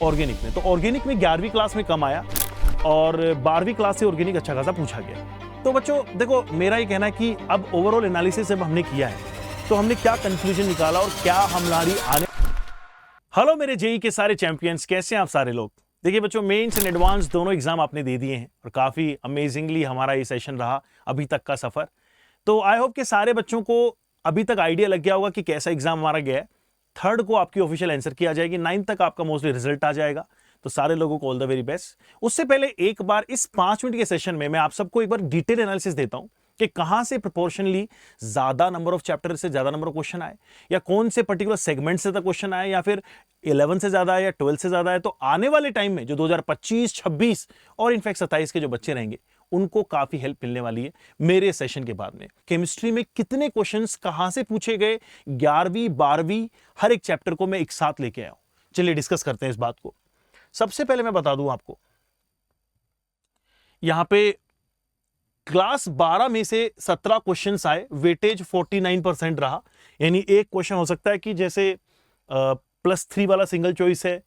Organic में। तो organic में 11वीं क्लास में कम आया और 12वीं क्लास से ऑर्गेनिक अच्छा खासा पूछा गया। तो बच्चों देखो, मेरा ये कहना है कि अब ओवरऑल एनालिसिस जब हमने किया है तो हमने क्या कंक्लूजन निकाला और क्या हमारी आने। हेलो मेरे जेई के सारे चैंपियंस, कैसे हैं आप सारे लोग। देखिए बच्चों, मेंस एंड एडवांस दोनों एग्जाम आपने दे दिए हैं और काफी अमेजिंगली हमारा ये सेशन रहा अभी तक का सफर। तो आई होप कि सारे बच्चों को अभी तक आइडिया लग गया होगा कि कैसा एग्जाम हमारा गया है। 3rd को आपकी ऑफिशियल आंसर की आ जाएगी, 9th तक आपका मोस्टली रिजल्ट आ जाएगा। तो सारे लोगों को ऑल द वेरी बेस्ट। उससे पहले एक बार इस 5 मिनट के सेशन में मैं आप सबको एक बार डिटेल एनालिसिस देता हूं कि कहां से प्रोपोर्शनली ज्यादा नंबर ऑफ चैप्टर से ज्यादा नंबर ऑफ क्वेश्चन आए, या कौन से पर्टिकुलर सेगमेंट से ज्यादा क्वेश्चन आए, या फिर 11 से ज्यादा है या 12 से ज्यादा है। तो आने वाले टाइम में जो 2025, 26 और इनफैक्ट 27 के जो बच्चे रहेंगे उनको काफी हेल्प मिलने वाली है मेरे सेशन के बाद में। केमिस्ट्री में कितने क्वेश्चंस कहां से पूछे गए, 11वीं 12वीं हर एक चैप्टर को मैं एक साथ लेके आया हूं। चलिए डिस्कस करते हैं इस बात को। सबसे पहले मैं बता दूं आपको, यहां पे क्लास 12 में से 17 क्वेश्चंस आए, वेटेज 49% रहा। यानी एक क्वेश्चन हो सकता है कि जैसे +3 वाला सिंगल चॉइस है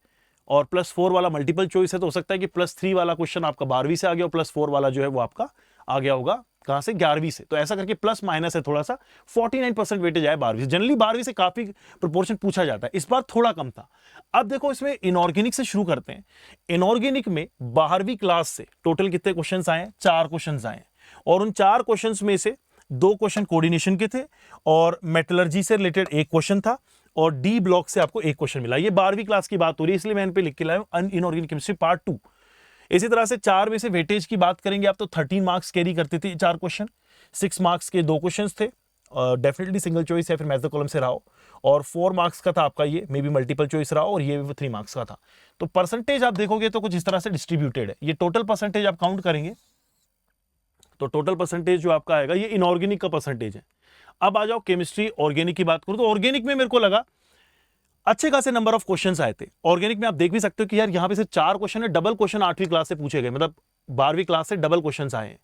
और +4 वाला मल्टीपल चॉइस है, तो हो सकता है कि +3 वाला क्वेश्चन आपका 12वीं से आ गया और +4 वाला जो है वो आपका आ गया होगा कहां से, 11वीं से। तो ऐसा करके प्लस माइनस है थोड़ा सा, 49% वेटेज आया 12वीं से। जनरली 12वीं से काफी प्रोपोर्शन पूछा जाता है, इस बार थोड़ा कम था। अब देखो, इसमें इनऑर्गेनिक से शुरू करते हैं। इनऑर्गेनिक में 12वीं क्लास से टोटल कितने क्वेश्चन आए, 4 क्वेश्चन आए और उन 4 क्वेश्चन में से 2 क्वेश्चन कोऑर्डिनेशन के थे और मेटलर्जी से रिलेटेड एक क्वेश्चन था और डी ब्लॉक से आपको एक क्वेश्चन मिला। ये 12वीं क्लास की बात हो रही है, इसलिए मैं इन पे लिख के लाया हूं इनऑर्गेनिक केमिस्ट्री पार्ट 2। इसी तरह से 4 में से वेटेज की बात करेंगे आप तो 13 मार्क्स कैरी करते थे 4 क्वेश्चन। 6 मार्क्स के 2 क्वेश्चन थे, डेफिनेटली सिंगल चॉइस या फिर मैथ द कॉलम से रहा हो, और 4 मार्क्स का था आपका ये मे बी मल्टीपल चॉइस रहा हो, और ये 3 मार्क्स का था। तो परसेंटेज आप देखोगे तो कुछ इस तरह से डिस्ट्रीब्यूटेड है। ये टोटल परसेंटेज आप काउंट करेंगे तो टोटल परसेंटेज जो आपका आएगा ये इनऑर्गेनिक का परसेंटेज है। अब आ जाओ केमिस्ट्री ऑर्गेनिक की बात करूं तो ऑर्गेनिक में मेरे को लगा अच्छे खासे नंबर ऑफ क्वेश्चंस आए थे। ऑर्गेनिक में आप देख भी सकते हो कि यार यहां पे से 4 क्वेश्चन है, डबल क्वेश्चन 8वीं क्लास से पूछे गए, मतलब 12वीं क्लास से डबल क्वेश्चंस आए हैं।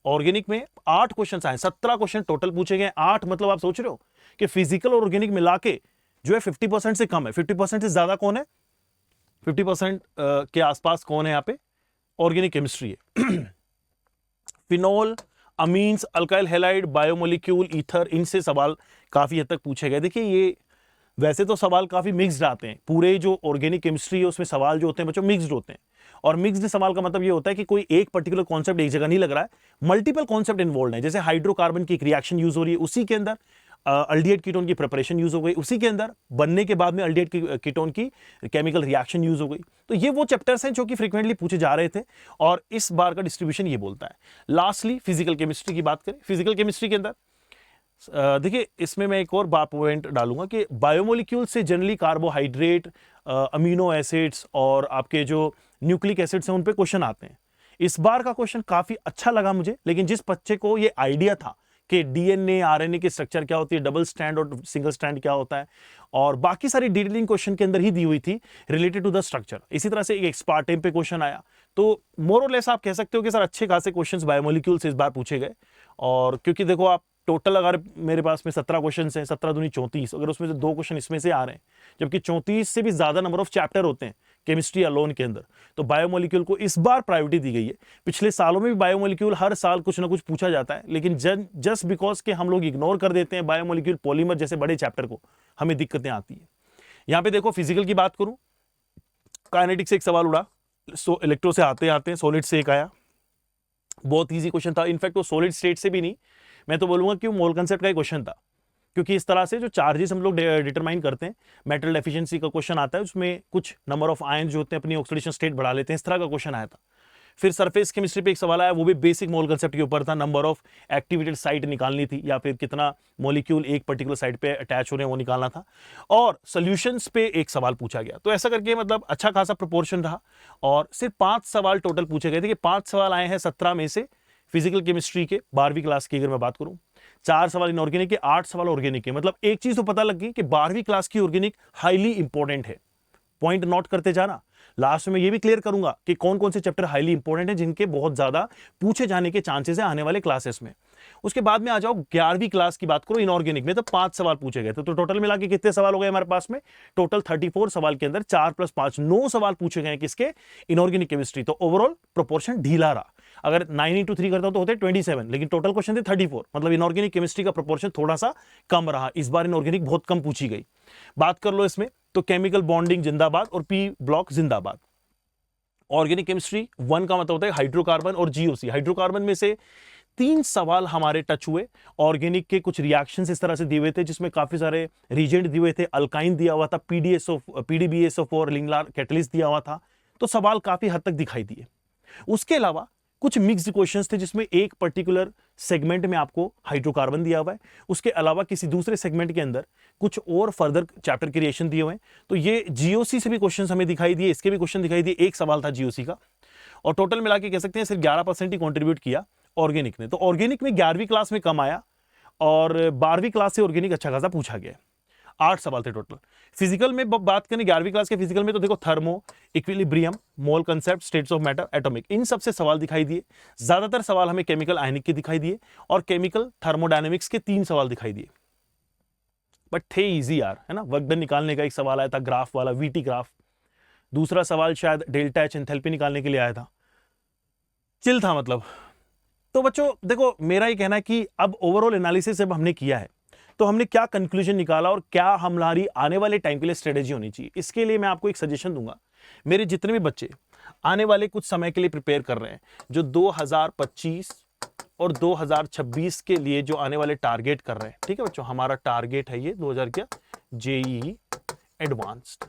ऑर्गेनिक में 8 क्वेश्चंस आए, 17 क्वेश्चन टोटल पूछे गए। 8 मतलब आप सोच रहे हो कि फिजिकल और ऑर्गेनिक मिला के जो है 50% से कम है। 50% से ज्यादा कौन है, 50% के आसपास कौन है यहाँ पे, ऑर्गेनिक केमिस्ट्री है। Phenol, amines, alkyl halide, biomolecule, ether, इनसे सवाल काफी हद तक पूछे गए। देखिए ये वैसे तो सवाल काफी मिक्स्ड आते हैं, पूरे जो ऑर्गेनिक केमिस्ट्री है उसमें सवाल जो होते हैं बच्चों मिक्स्ड होते हैं। और मिक्स्ड सवाल का मतलब ये होता है कि कोई एक पर्टिकुलर कॉन्सेप्ट एक जगह नहीं लग रहा है, मल्टीपल कॉन्सेप्ट इन्वॉल्व है। जैसे हाइड्रोकार्बन की एक रिएक्शन यूज हो रही है, उसी के अंदर अल्डिहाइड कीटोन की प्रिपरेशन यूज हो गई, उसी के अंदर बनने के बाद में अल्डिहाइड कीटोन की केमिकल रिएक्शन यूज हो गई। तो ये वो चैप्टर्स हैं जो कि फ्रीक्वेंटली पूछे जा रहे थे और इस बार का डिस्ट्रीब्यूशन ये बोलता है। लास्टली फिजिकल केमिस्ट्री की बात करें, फिजिकल केमिस्ट्री के अंदर देखिए इसमें मैं एक और बात पॉइंट डालूंगा कि बायोमोलिक्यूल से जनरली कार्बोहाइड्रेट, अमीनो एसिड्स और आपके जो न्यूक्लिक एसिड्स हैं उन पे क्वेश्चन आते हैं। इस बार का क्वेश्चन काफी अच्छा लगा मुझे, लेकिन जिस बच्चे को ये आइडिया था कि डीएनए आरएनए की स्ट्रक्चर क्या होती है, डबल स्ट्रैंड और सिंगल स्ट्रैंड क्या होता है, और बाकी सारी डिटेलिंग क्वेश्चन के अंदर ही दी हुई थी रिलेटेड टू द स्ट्रक्चर। इसी तरह से एक एक्सपार्टेम पे क्वेश्चन आया। तो मोर और लेस आप कह सकते हो कि सर अच्छे खासे क्वेश्चंस बायोमोलिक्यूल से इस बार पूछे गए। और क्योंकि देखो आप टोटल अगर मेरे पास में 17 क्वेश्चन हैं, 17 दूनी 34, अगर उसमें से 2 क्वेश्चन इसमें से आ रहे हैं, जबकि 34 से भी ज्यादा नंबर ऑफ चैप्टर होते हैं केमिस्ट्री अलोन के अंदर, तो बायोमोलिक्यूल को इस बार प्रायोरिटी दी गई है। पिछले सालों में भी बायोमोलिक्यूल हर साल कुछ ना कुछ पूछा जाता है, लेकिन जस्ट बिकॉज के हम लोग इग्नोर कर देते हैं बायोमोलिक्यूल पॉलीमर जैसे बड़े चैप्टर को, हमें दिक्कतें आती है। यहां पे देखो फिजिकल की बात करूं, काइनेटिक्स से एक सवाल उड़ा, इलेक्ट्रो से आते आते सॉलिड से एक आया, बहुत ईजी क्वेश्चन था। इनफैक्ट वो सॉलिड स्टेट से भी नहीं, मैं तो बोलूंगा कि वो मोल कंसेप्ट का ही क्वेश्चन था, क्योंकि इस तरह से जो चार्जेस हम लोग डिटरमाइन करते हैं, मेटल डेफिशिएंसी का क्वेश्चन आता है, उसमें कुछ नंबर ऑफ आयन जो होते हैं अपनी ऑक्सीडेशन स्टेट बढ़ा लेते हैं, इस तरह का क्वेश्चन आया था। फिर सरफेस केमिस्ट्री पे एक सवाल आया, वो भी बेसिक मोल कंसेप्ट के ऊपर था, नंबर ऑफ एक्टिवेटेड साइट निकालनी थी या फिर कितना मॉलिक्यूल एक पर्टिकुलर साइट पे अटैच हो रहे हैं वो निकालना था। और सॉल्यूशंस पे एक सवाल पूछा गया। तो ऐसा करके मतलब अच्छा खासा प्रोपोर्शन रहा और सिर्फ 5 सवाल टोटल पूछे गए थे कि 5 सवाल आए हैं 17 में से फिजिकल केमिस्ट्री के 12वीं क्लास की अगर मैं बात करूं। 4 सवाल इनऑर्गेनिक के, 8 सवाल ऑर्गेनिक के। मतलब एक चीज तो पता लग गई कि 12वीं क्लास की ऑर्गेनिक हाईली इंपॉर्टेंट है। पॉइंट नोट करते जाना। लास्ट में ये भी क्लियर करूंगा कि कौन कौन से चैप्टर हाईली इंपॉर्टेंट है जिनके बहुत ज्यादा पूछे जाने के चांसेस है आने वाले क्लासेस में। उसके बाद में आ जाओ 11वीं क्लास की बात करो, इनऑर्गेनिक में तो 5 सवाल पूछे गए थे। तो टोटल मिला के कितने सवाल हो गए हमारे पास में? टोटल 34 सवाल के अंदर 4 + 5 9 सवाल पूछे गए किसके? Inorganic chemistry. तो ओवरऑल प्रोपोर्शन ढीला रहा। अगर 9 × 3 करता तो होते 27, लेकिन टोटल क्वेश्चन थे 34, मतलब इनऑर्गेनिक केमिस्ट्री का प्रोपोर्शन थोड़ा सा कम रहा। इस बार इनऑर्गेनिक बहुत कम पूछी गई। बात कर लो इसमें तो केमिकल बॉन्डिंग जिंदाबाद और पी ब्लॉक जिंदाबाद। ऑर्गेनिक केमिस्ट्री 1 का मतलब होता है हाइड्रोकार्बन और जीओसी। हाइड्रोकार्बन में से 3 सवाल हमारे टच हुए। ऑर्गेनिक के कुछ रिएक्शंस इस तरह से दिए हुए थे जिसमें काफी सारे रिएजेंट दिए हुए थे। अल्काइन दिया हुआ था, PDBSO4 लिंगलार कैटलिस्ट दिया हुआ था। तो सवाल काफी हद तक दिखाई दिए। उसके अलावा कुछ मिक्स्ड क्वेश्चंस थे जिसमें एक पर्टिकुलर सेगमेंट में आपको हाइड्रोकार्बन दिया हुआ है, उसके अलावा किसी दूसरे सेगमेंट के अंदर कुछ और फर्दर चैप्टर क्रिएशन दिए हुए हैं। तो ये जीओसी से भी क्वेश्चंस हमें दिखाई दिए, इसके भी क्वेश्चन दिखाई दिए। एक सवाल था जीओसी का, और टोटल मिला के कह सकते हैं सिर्फ 11% ही कंट्रीब्यूट किया ऑर्गेनिक ने। तो ऑर्गेनिक में 11वीं क्लास में कम आया और 12वीं क्लास से ऑर्गेनिक अच्छा खासा पूछा गया। 8 सवाल थे टोटल। फिजिकल में बात करें 11वीं क्लास के फिजिकल में तो देखो thermo, equilibrium, mole concept, states of matter, atomic, इन सब से सवाल दिखाई दिए। ज्यादातर सवाल हमें केमिकल आयनिक के दिखाई दिए और केमिकल थर्मोडायनेमिक्स के 3 सवाल दिखाई दिए। बट थे इजी यार, है ना। वर्क डन निकालने का एक सवाल आया था, ग्राफ वाला, वीटी ग्राफ। दूसरा सवाल शायद डेल्टा एच एंथैल्पी निकालने के लिए आया था। चिल था मतलब। तो बच्चों देखो, मेरा ये कहना है कि अब ओवरऑल एनालिसिस जब हमने किया है तो हमने क्या कंक्लूजन निकाला और क्या हमारी आने वाले टाइम के लिए स्ट्रेटेजी होनी चाहिए। इसके लिए मैं आपको एक सजेशन दूंगा। मेरे जितने भी बच्चे आने वाले कुछ समय के लिए प्रिपेयर कर रहे हैं, जो 2025 और 2026 के लिए जो आने वाले टारगेट कर रहे हैं, ठीक है बच्चों, हमारा टारगेट है ये 2000 क्या जेईई एडवांस्ड।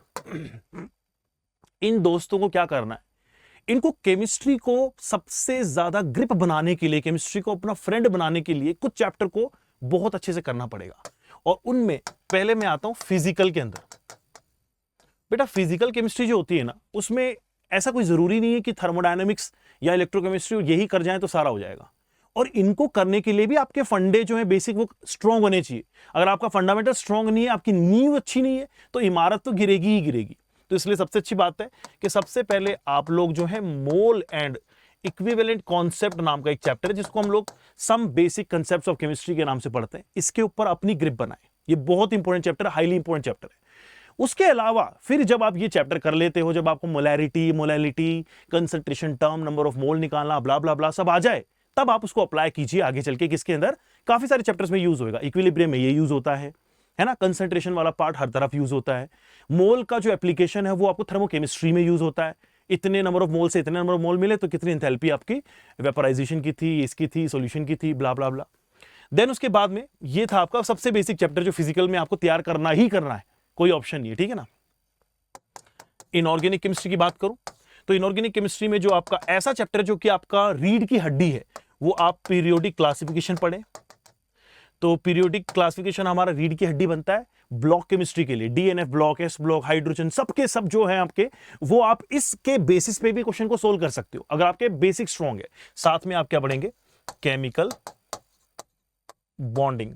इन दोस्तों को क्या करना है, इनको केमिस्ट्री को सबसे ज्यादा ग्रिप बनाने के लिए, केमिस्ट्री को अपना फ्रेंड बनाने के लिए कुछ चैप्टर को बहुत अच्छे से करना पड़ेगा। और उनमें पहले मैं आता हूं फिजिकल के अंदर। बेटा फिजिकल केमिस्ट्री जो होती है ना, उसमें ऐसा कोई जरूरी नहीं है कि थर्मोडायनेमिक्स या इलेक्ट्रोकेमिस्ट्री यही कर जाए तो सारा हो जाएगा। और इनको करने के लिए भी आपके फंडे जो है बेसिक वो स्ट्रांग होने चाहिए। अगर आपका फंडामेंटल स्ट्रांग नहीं है, आपकी नींव अच्छी नहीं है, तो इमारत तो गिरेगी ही गिरेगी। तो इसलिए सबसे अच्छी बात है कि सबसे पहले आप लोग जो है मोल एंड इक्विवेलेंट कॉन्सेप्ट नाम का एक चैप्टर है जिसको हम लोग some basic concepts of chemistry के नाम से पढ़ते हैं, इसके ऊपर अपनी ग्रिप बनाएं। ये बहुत इंपॉर्टेंट चैप्टर है, हाईली इंपॉर्टेंट चैप्टर है। उसके अलावा फिर जब आप ये चैप्टर कर लेते हो, जब आपको molarity, molality, concentration term, number of mole निकालना, ब्ला ब्ला ब्ला सब आ जाए, तब आप उसको अप्लाई कीजिए आगे चल के। किसके अंदर? काफी सारे चैप्टर्स में यूज होगा। इक्विलिब्रियम में ये यूज होता है ना। कंसंट्रेशन वाला पार्ट हर तरफ यूज होता है। मोल का जो एप्लीकेशन है वो आपको थर्मोकेमिस्ट्री में यूज होता है। इतने नंबर ऑफ मोल से इतने नंबर ऑफ मोल मिले तो कितनी एंथैल्पी आपकी वेपोराइजेशन की थी, इसकी थी, सॉल्यूशन की थी, ब्ला ब्ला ब्ला। देन उसके बाद में ये था आपका सबसे बेसिक चैप्टर जो फिजिकल में आपको तैयार करना ही करना है, कोई ऑप्शन नहीं है, ठीक है ना। इनऑर्गेनिक केमिस्ट्री की बात करूं तो इनऑर्गेनिक केमिस्ट्री में जो आपका ऐसा चैप्टर जो कि आपका रीढ़ की हड्डी है, वो आप पीरियोडिक क्लासिफिकेशन पढ़ें। तो पीरियोडिक क्लासिफिकेशन हमारा रीढ़ की हड्डी बनता है ब्लॉक केमिस्ट्री के लिए। DNF block, S block, hydrogen, सबके सब जो है आपके, वो आप इसके बेसिस पे भी क्वेश्चन को सोल्व कर सकते हो अगर आपके बेसिक स्ट्रॉन्ग है। साथ में आप क्या पढ़ेंगे? Chemical bonding.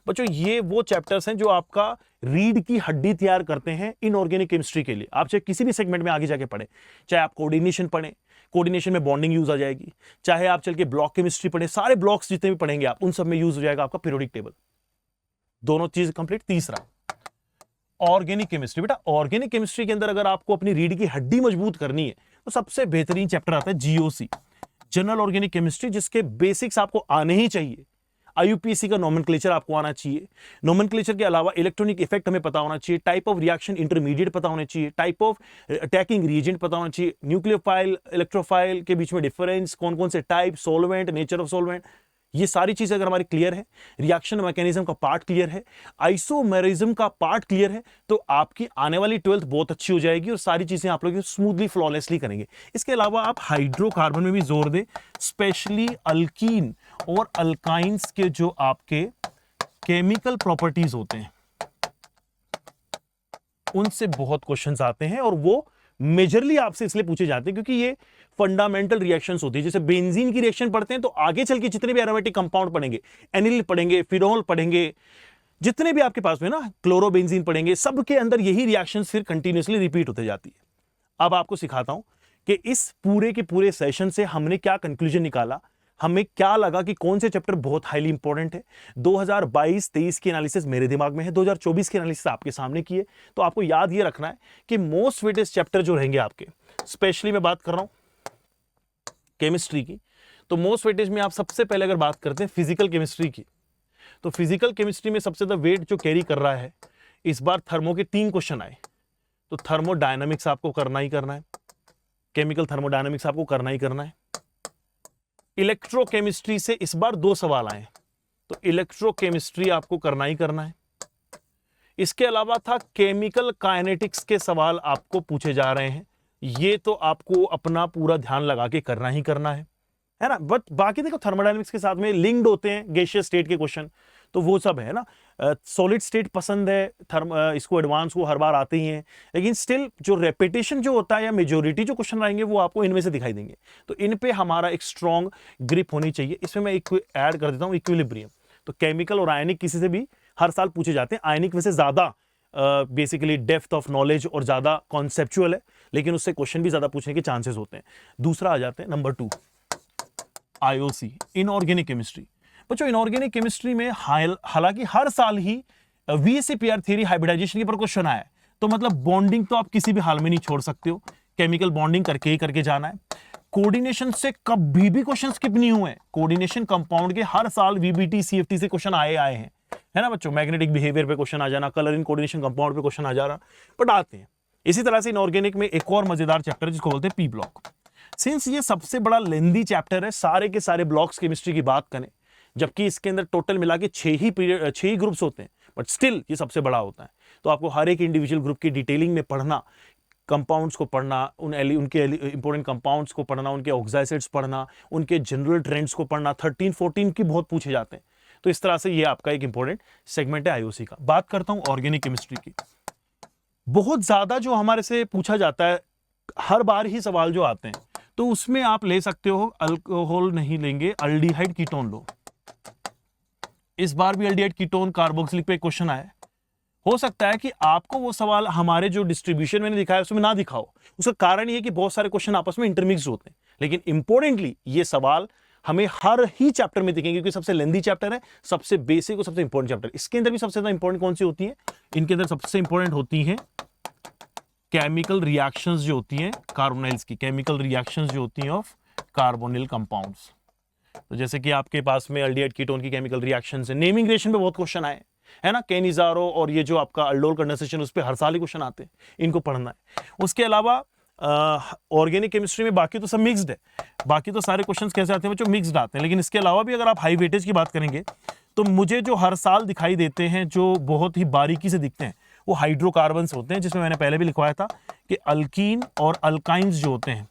बच्चों ये वो चैप्टर्स हैं जो आपका रीढ़ की हड्डी तैयार करते हैं इनऑर्गेनिक केमिस्ट्री के लिए। आप चाहे किसी भी सेगमेंट में आगे जाके पढ़ें, चाहे आप कोऑर्डिनेशन पढ़ें, कोऑर्डिनेशन में बॉन्डिंग यूज आ जाएगी, चाहे आप चल के ब्लॉक केमिस्ट्री पढ़ें, सारे ब्लॉक्स जितने भी पढ़ेंगे आप, उन सब में यूज हो जाएगा आपका पीरियोडिक टेबल। दोनों चीज कंप्लीट। तीसरा ऑर्गेनिक केमिस्ट्री। बेटा ऑर्गेनिक केमिस्ट्री के अंदर अगर आपको अपनी रीढ़ की हड्डी मजबूत करनी है तो सबसे बेहतरीन चैप्टर आता है जीओसी, जनरल ऑर्गेनिक केमिस्ट्री, जिसके बेसिक्स आपको आने ही चाहिए। आईयूपीएसी का नोमेनक्लेचर आपको आना चाहिए। नोमेनक्लेचर के अलावा इलेक्ट्रॉनिक इफेक्ट हमें पता होना चाहिए, टाइप ऑफ रिएक्शन इंटरमीडिएट पता होना चाहिए, टाइप ऑफ अटैकिंग रिएजेंट पता होना चाहिए, न्यूक्लियोफाइल, इलेक्ट्रोफाइल के बीच में डिफरेंस, कौन कौन से type, solvent, nature of solvent, ये सारी चीजें अगर हमारी क्लियर है, रिएक्शन मैकेनिज्म का पार्ट क्लियर है, आइसोमेरिज्म का पार्ट क्लियर है, तो आपकी आने वाली 12th बहुत अच्छी हो जाएगी और सारी चीजें आप लोग स्मूथली फ्लॉलेसली करेंगे। इसके अलावा आप हाइड्रोकार्बन में भी जोर दें, स्पेशली अल्कीन और अल्काइंस के जो आपके केमिकल प्रॉपर्टीज होते हैं उनसे बहुत क्वेश्चंस आते हैं और वो मेजरली आपसे इसलिए पूछे जाते हैं क्योंकि ये फंडामेंटल रिएक्शंस होती है। जैसे बेंजीन की रिएक्शन पढ़ते हैं तो आगे चल के जितने भी एरोमेटिक कंपाउंड पढ़ेंगे, एनिल पढ़ेंगे, फिनोल पढ़ेंगे, जितने भी आपके पास में ना क्लोरोबेंजीन पढ़ेंगे, सबके अंदर यही रिएक्शंस फिर कंटिन्यूअसली रिपीट होते जाती है। अब आपको सिखाता हूं कि इस पूरे के पूरे सेशन से हमने क्या कंक्लूजन निकाला। हमें क्या लगा कि कौन से चैप्टर बहुत हाईली इंपॉर्टेंट है। 2022-23 की एनालिसिस मेरे दिमाग में है, 2024 की एनालिसिस आपके सामने की है। तो आपको याद ये रखना है कि मोस्ट वेटेज चैप्टर जो रहेंगे आपके, स्पेशली मैं बात कर रहा हूं केमिस्ट्री की, तो मोस्ट वेटेज में आप सबसे पहले अगर बात करते हैं फिजिकल केमिस्ट्री की, तो फिजिकल केमिस्ट्री में सबसे ज्यादा वेट जो कैरी कर रहा है इस बार थर्मो के 3 क्वेश्चन आए। तो थर्मोडायनामिक्स आपको करना ही करना है, केमिकल थर्मोडायनामिक्स आपको करना ही करना है। इलेक्ट्रोकेमिस्ट्री से इस बार 2 सवाल आए, तो इलेक्ट्रोकेमिस्ट्री आपको करना ही करना है। इसके अलावा था केमिकल काइनेटिक्स के सवाल आपको पूछे जा रहे हैं, ये तो आपको अपना पूरा ध्यान लगा के करना ही करना है ना। बट बाकी देखो थर्मोडायनामिक्स के साथ में लिंक्ड होते हैं गैसियस स्टेट के क्वेश्चन, तो वो सब है ना। सॉलिड स्टेट पसंद है, इसको एडवांस को हर बार आते ही हैं, लेकिन स्टिल जो रेपिटेशन जो होता है या मेजोरिटी जो क्वेश्चन आएंगे वो आपको इनमें से दिखाई देंगे। तो इन पे हमारा एक स्ट्रॉन्ग ग्रिप होनी चाहिए। इसमें मैं एक ऐड कर देता हूं इक्विलिब्रियम। तो केमिकल और आयनिक किसी से भी हर साल पूछे जाते हैं, आयनिक वैसे ज्यादा बेसिकली डेप्थ ऑफ नॉलेज और ज्यादा कॉन्सेप्चुअल है, लेकिन उससे क्वेश्चन भी ज्यादा पूछने के चांसेस होते हैं। दूसरा आ जाते हैं नंबर 2 आईओसी, इनऑर्गेनिक केमिस्ट्री। बच्चों इनऑर्गेनिक केमिस्ट्री में हालांकि हर साल ही वीएसएपीआर थ्योरी हाइब्रिडाइजेशन के ऊपर क्वेश्चन आया है, तो मतलब बॉन्डिंग तो आप किसी भी हाल में नहीं छोड़ सकते हो, केमिकल बॉन्डिंग करके ही करके जाना है। कोऑर्डिनेशन से कभी भी क्वेश्चन स्किप नहीं हुए, कोऑर्डिनेशन कंपाउंड के हर साल वीबीटी सीएफटी से क्वेश्चन आए हैं, है ना बच्चों। मैग्नेटिक बिहेवियर पे क्वेश्चन आ जाना, कलर इन कोऑर्डिनेशन कंपाउंड पे क्वेश्चन आ जाना, बट आते हैं। इसी तरह से इनऑर्गेनिक में एक और मजेदार चैप्टर जिसको बोलते हैं पी ब्लॉक। सिंस ये सबसे बड़ा लेंदी चैप्टर है, सारे के सारे ब्लॉक्स केमिस्ट्री की बात करें, जबकि इसके अंदर टोटल मिला के 6 ही ग्रुप्स होते हैं, बट स्टिल ये सबसे बड़ा होता है। तो आपको हर एक इंडिविजुअल ग्रुप की डिटेलिंग में पढ़ना, कंपाउंड्स को पढ़ना, उनके इंपॉर्टेंट कंपाउंड्स को पढ़ना, उनके ऑक्साइड्स पढ़ना, उनके जनरल ट्रेंड्स को पढ़ना, 13-14 की बहुत पूछे जाते हैं। तो इस तरह से ये आपका एक इंपॉर्टेंट सेगमेंट है आईओसी का। बात करता हूं ऑर्गेनिक केमिस्ट्री की। बहुत ज्यादा जो हमारे से पूछा जाता है, हर बार ही सवाल जो आते हैं, तो उसमें आप ले सकते हो, अल्कोहल नहीं लेंगे, अल्डिहाइड कीटोन लो। इस बार भी अल्डिहाइड कीटोन कार्बोक्सिलिक पे क्वेश्चन आया। हो सकता है कि आपको वो सवाल हमारे जो डिस्ट्रीब्यूशन मैंने दिखाया उसमें ना दिखाओ, उसका कारण ये कि बहुत सारे क्वेश्चन आपस में इंटरमिक्स होते हैं, लेकिन इंपॉर्टेंटली ये सवाल हमें हर ही चैप्टर में दिखेंगे, क्योंकि सबसे लेंदी चैप्टर है, सबसे बेसिक और सबसे इंपॉर्टेंट चैप्टर। इसके अंदर भी सबसे ज्यादा इंपॉर्टेंट कौन सी होती है? इनके अंदर सबसे इंपॉर्टेंट होती है केमिकल रिएक्शंस जो होती हैं कार्बोनाइल्स की, केमिकल रिएक्शंस जो होती हैं ऑफ कार्बोनिल कंपाउंड्स। तो जैसे कि आपके पास में अल्डिहाइड कीटोन की केमिकल रिएक्शंस है, नेमिंग रिलेशन पे बहुत क्वेश्चन आए है ना, केनिजारो और ये जो आपका अल्डोल कंडेंसेशन, उस पर हर साल ही क्वेश्चन आते हैं, इनको पढ़ना है। उसके अलावा ऑर्गेनिक केमिस्ट्री में बाकी तो सब मिक्स्ड है, बाकी तो सारे क्वेश्चंस कैसे आते हैं बच्चों, मिक्स्ड आते हैं। लेकिन इसके अलावा भी अगर आप हाई वेटेज की बात करेंगे, तो मुझे जो हर साल दिखाई देते हैं, जो बहुत ही बारीकी से दिखते हैं, वो हाइड्रोकार्बन्स होते हैं, जिसमें मैंने पहले भी लिखवाया था कि अल्कीन और अल्काइंस जो होते हैं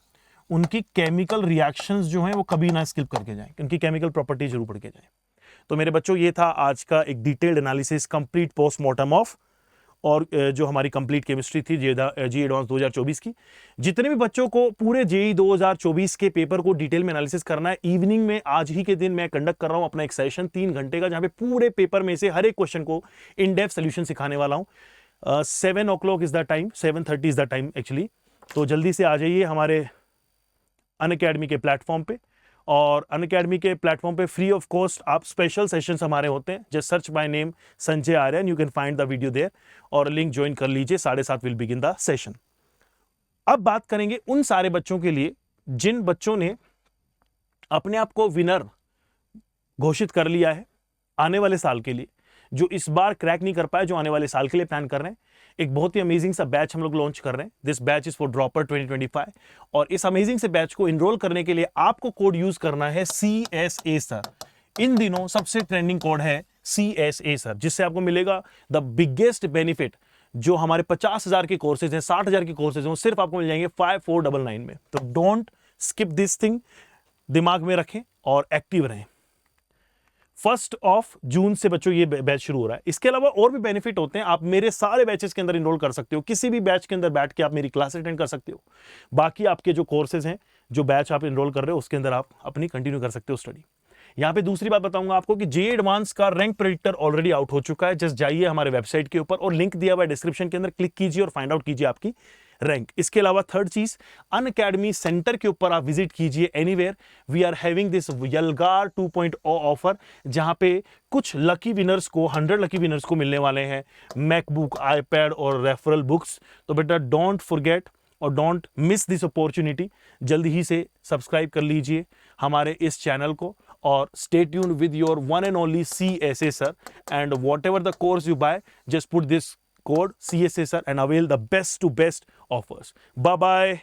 उनकी केमिकल रिएक्शंस जो हैं वो कभी ना स्किप करके जाएं, उनकी केमिकल प्रॉपर्टी जरूर पढ़ के जाएं। तो मेरे बच्चों ये था आज का एक detailed analysis, complete postmortem of और जो हमारी कंप्लीट केमिस्ट्री थी जी एडवांस 2024 की। जितने भी बच्चों को पूरे जेई 2024 के पेपर को डिटेल में एनालिसिस करना है, इवनिंग में आज ही के दिन मैं कंडक्ट कर रहा हूं अपना एक सेशन 3 घंटे का, जहां पे पूरे पेपर में से हर एक क्वेश्चन को इन डेप्थ सोल्यूशन सिखाने वाला हूं। 7 o'clock is the time, 7:30 is the time actually. तो जल्दी से आ जाइए हमारे अनअकैडमी के प्लेटफॉर्म पे, और अनअकैडमी के प्लेटफॉर्म पे फ्री ऑफ कॉस्ट आप स्पेशल सेशंस हमारे होते हैं। Just search by name Sanjay Aryan, you can find the video there, और लिंक ज्वाइन कर लीजिए। 7:30 विल बिगिन द सेशन। अब बात करेंगे उन सारे बच्चों के लिए जिन बच्चों ने अपने आप को विनर घोषित कर लिया है आने वाले साल के लिए, जो इस बार क्रैक नहीं कर पाए, जो आने वाले साल के लिए प्लान कर रहे हैं। एक बहुत ही अमेजिंग सा बैच हम लोग लॉन्च कर रहे हैं, this batch is for dropper 2025, और इस अमेजिंग से बैच को इनरोल करने के लिए आपको कोड यूज करना है CSA सर। इन दिनों सबसे ट्रेंडिंग कोड है CSA सर, जिससे आपको मिलेगा द बिगेस्ट बेनिफिट। जो हमारे 50,000 के कोर्सेज हैं, 60,000 के कोर्सेज हैं, वो सिर्फ आपको मिल जाएंगे 5499 में। तो डोंट स्किप दिस थिंग, दिमाग में रखें और एक्टिव रहें। 1 जून से बच्चों ये बैच शुरू हो रहा है। इसके अलावा और भी बेनिफिट होते हैं, आप मेरे सारे बैचेस के अंदर इनरोल कर सकते हो, किसी भी बैच के अंदर बैठ के आप मेरी क्लास अटेंड कर सकते हो। बाकी आपके जो कोर्सेज हैं, जो बैच आप इनरोल कर रहे हो, उसके अंदर आप अपनी कंटिन्यू कर सकते हो स्टडी। यहां पे दूसरी बात बताऊंगा आपको कि जे एडवांस का रैंक प्रेडिक्टर ऑलरेडी आउट हो चुका है। जस्ट जाइए हमारे वेबसाइट के ऊपर और लिंक दिया हुआ है डिस्क्रिप्शन के अंदर, क्लिक कीजिए और फाइंड आउट कीजिए आपकी रैंक। इसके अलावा थर्ड चीज, अनअकैडमी सेंटर के ऊपर आप विजिट कीजिए anywhere. We are having this Yalgaar 2.0 offer, जहां पे कुछ लकी विनर्स को 100 लकी विनर्स को मिलने वाले हैं मैकबुक, आईपैड और रेफरल बुक्स। तो बेटा डोंट फॉरगेट और डोंट मिस दिस अपॉर्चुनिटी। जल्दी ही से सब्सक्राइब कर लीजिए हमारे इस चैनल को और stay tune with your one and only CSA sir. And whatever the course you buy, just put this code CSA sir and avail the best to best offers. Bye bye.